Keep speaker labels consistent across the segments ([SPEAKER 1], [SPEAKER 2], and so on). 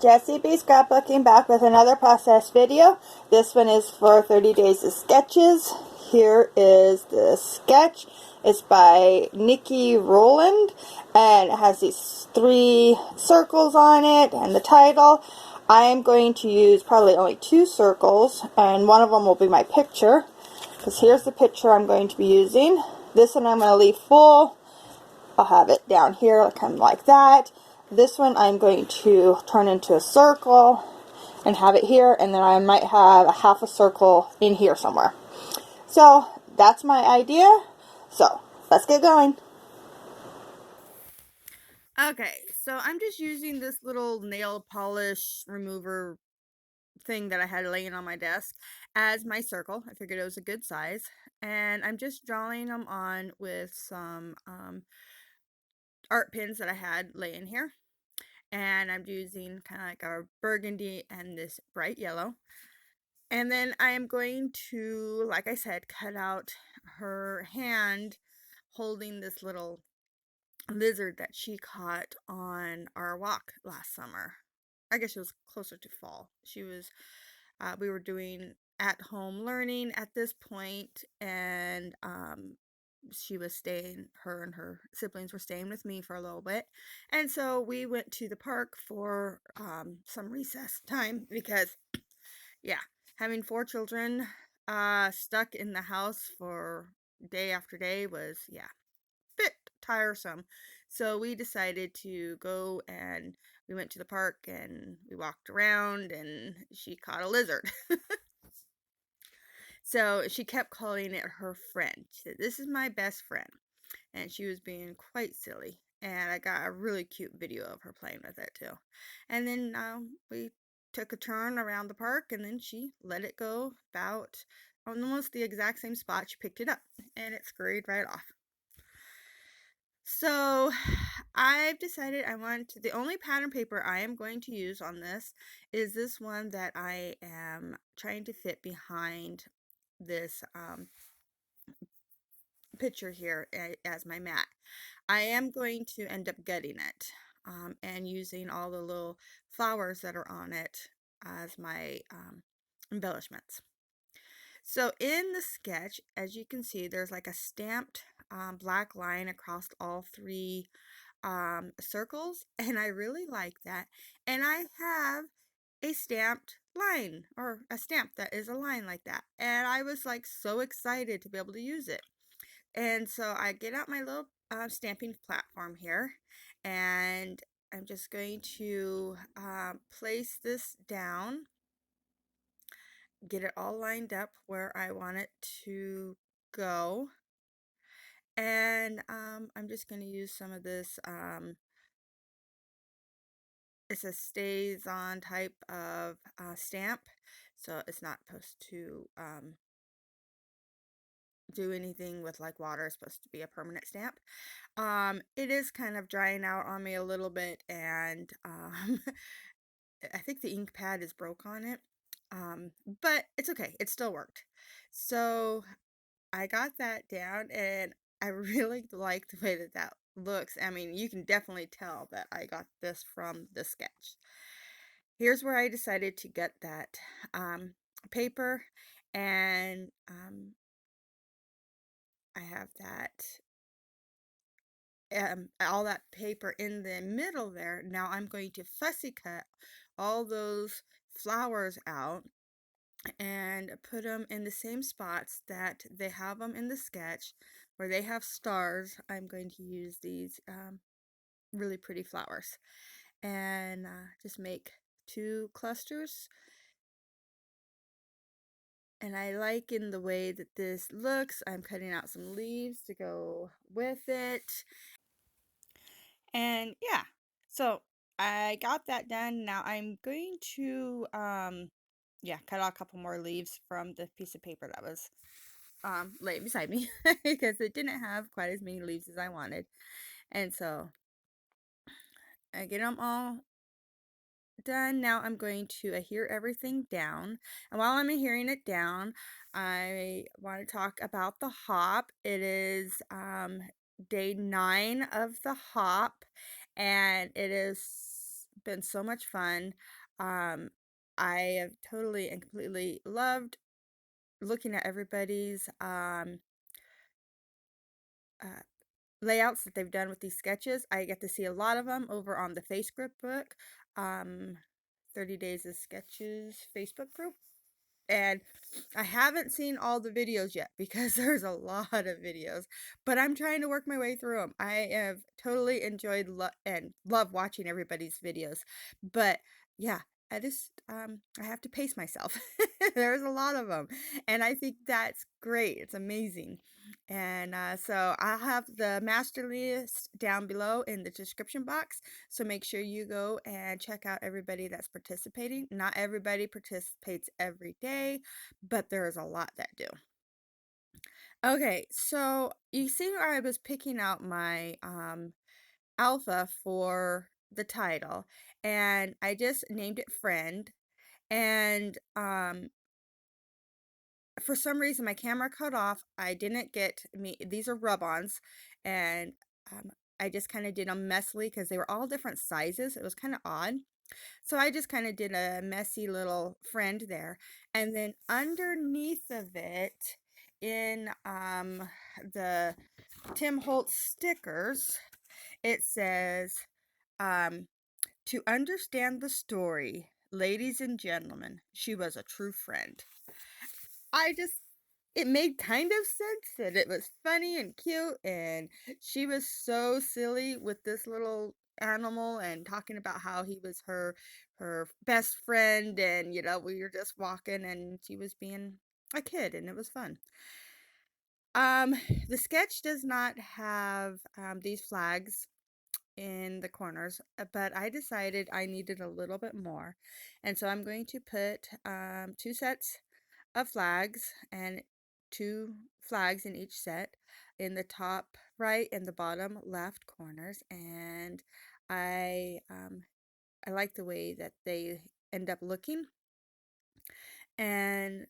[SPEAKER 1] Jessie B. Scrapbooking back with another process video. This one is for 30 Days of Sketches. Here is the sketch. It's by Nikki Rowland and it has these 3 circles on it and the title. I am going to use probably only 2 circles and one of them will be my picture, because here's the picture I'm going to be using. This one I'm going to leave full. I'll have it down here kind of like that. This one I'm going to turn into a circle and have it here, and then I might have a half a circle in here somewhere. So that's my idea. So let's get going. Okay, so I'm just using this little nail polish remover thing that I had laying on my desk as my circle. I figured it was a good size, and I'm just drawing them on with some art pins that I had laying here. And I'm using kind of like a burgundy and this bright yellow. And then I am going to, like I said, cut out her hand holding this little lizard that she caught on our walk last summer. I guess it was closer to fall. We were doing at-home learning at this point, and her and her siblings were staying with me for a little bit, and so we went to the park for some recess time because yeah, having 4 children stuck in the house for day after day was a bit tiresome. So we decided to go, and we went to the park and we walked around, and she caught a lizard. So she kept calling it her friend. She said, "This is my best friend." And she was being quite silly. And I got a really cute video of her playing with it too. And then we took a turn around the park, and then she let it go about almost the exact same spot she picked it up, and it scurried right off. So I've decided the only pattern paper I am going to use on this is this one that I am trying to fit behind this picture here as my mat. I am going to end up gutting it and using all the little flowers that are on it as my embellishments. So in the sketch, as you can see, there's like a stamped black line across all 3 circles, and I really like that. And I have a stamped line, or a stamp that is a line like that, and I was like so excited to be able to use it. And so I get out my little stamping platform here, and I'm just going to place this down, get it all lined up where I want it to go. And I'm just going to use some of this, it's a stays on type of stamp, so it's not supposed to do anything with like water. It's supposed to be a permanent stamp. It is kind of drying out on me a little bit, and I think the ink pad is broke on it. But it's okay. It still worked. So I got that down, and I really like the way that that looks. I mean, you can definitely tell that I got this from the sketch. Here's where I decided to get that paper, and I have that all that paper in the middle there. Now I'm going to fussy cut all those flowers out and put them in the same spots that they have them in the sketch. Where they have stars, I'm going to use these really pretty flowers, and just make 2 clusters. And I like in the way that this looks. I'm cutting out some leaves to go with it. And yeah, so I got that done. Now I'm going to cut out a couple more leaves from the piece of paper that was laying beside me because it didn't have quite as many leaves as I wanted. And so I get them all done. Now I'm going to adhere everything down, and while I'm adhering it down, I want to talk about the hop. It is day 9 of the hop, and it is been so much fun. Um, I have totally and completely loved looking at everybody's uh, layouts that they've done with these sketches. I get to see a lot of them over on the Facebook book, um, 30 Days of Sketches Facebook group. And I haven't seen all the videos yet because there's a lot of videos, but I'm trying to work my way through them. I have totally enjoyed and love watching everybody's videos. But yeah, I have to pace myself. There's a lot of them, and I think that's great. It's amazing. And so I'll have the master list down below in the description box. So make sure you go and check out everybody that's participating. Not everybody participates every day, but there is a lot that do. Okay, so you see where I was picking out my alpha for the title, and I just named it friend. And for some reason my camera cut off. I didn't get me these are rub-ons, and um, I just kind of did them messily because they were all different sizes. It was kind of odd. So I just kind of did a messy little friend there. And then underneath of it, in the Tim Holtz stickers, it says, um, to understand the story, ladies and gentlemen, she was a true friend. I just it made kind of sense that it was funny and cute, and she was so silly with this little animal and talking about how he was her best friend, and we were just walking and she was being a kid and it was fun. Um the sketch does not have these flags in the corners, but I decided I needed a little bit more. And so I'm going to put two sets of flags and two flags in each set in the top right and the bottom left corners. And I like the way that they end up looking. And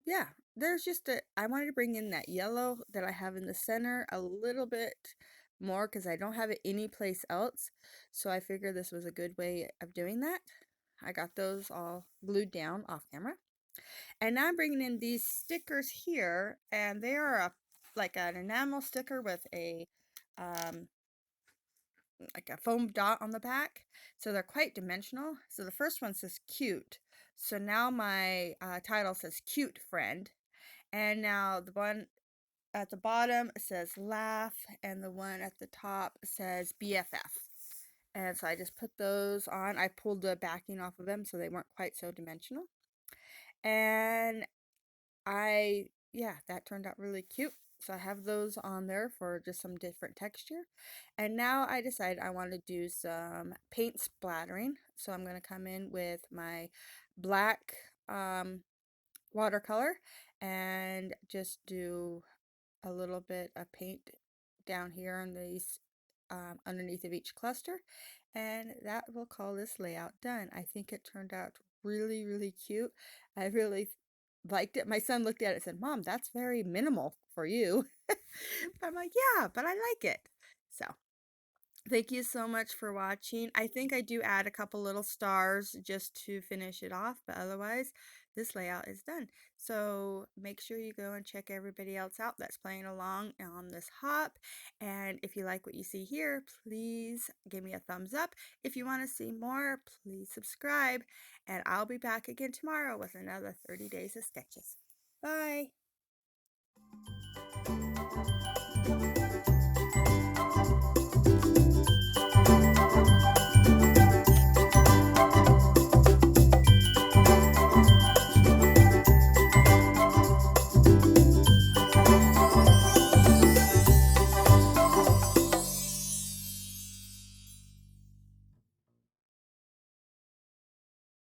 [SPEAKER 1] yeah, there's just I wanted to bring in that yellow that I have in the center a little bit more because I don't have it anyplace else. So I figured this was a good way of doing that. I got those all glued down off camera. And now I'm bringing in these stickers here, and they are like an enamel sticker with a um, like a foam dot on the back. So they're quite dimensional. So the first one says cute. So now my title says cute friend. And now the one at the bottom says laugh, and the one at the top says BFF. And so I just put those on. I pulled the backing off of them so they weren't quite so dimensional. And yeah, that turned out really cute. So I have those on there for just some different texture. And now I decided I want to do some paint splattering. So I'm going to come in with my black watercolor and just do a little bit of paint down here on these underneath of each cluster, and that will call this layout done. I think it turned out really, really cute. I really liked it. My son looked at it and said, Mom, that's very minimal for you. But I'm like, yeah, but I like it. So thank you so much for watching. I think I do add a couple little stars just to finish it off, but otherwise this layout is done. So make sure you go and check everybody else out that's playing along on this hop. And if you like what you see here, please give me a thumbs up. If you want to see more, please subscribe. And I'll be back again tomorrow with another 30 Days of Sketches. Bye!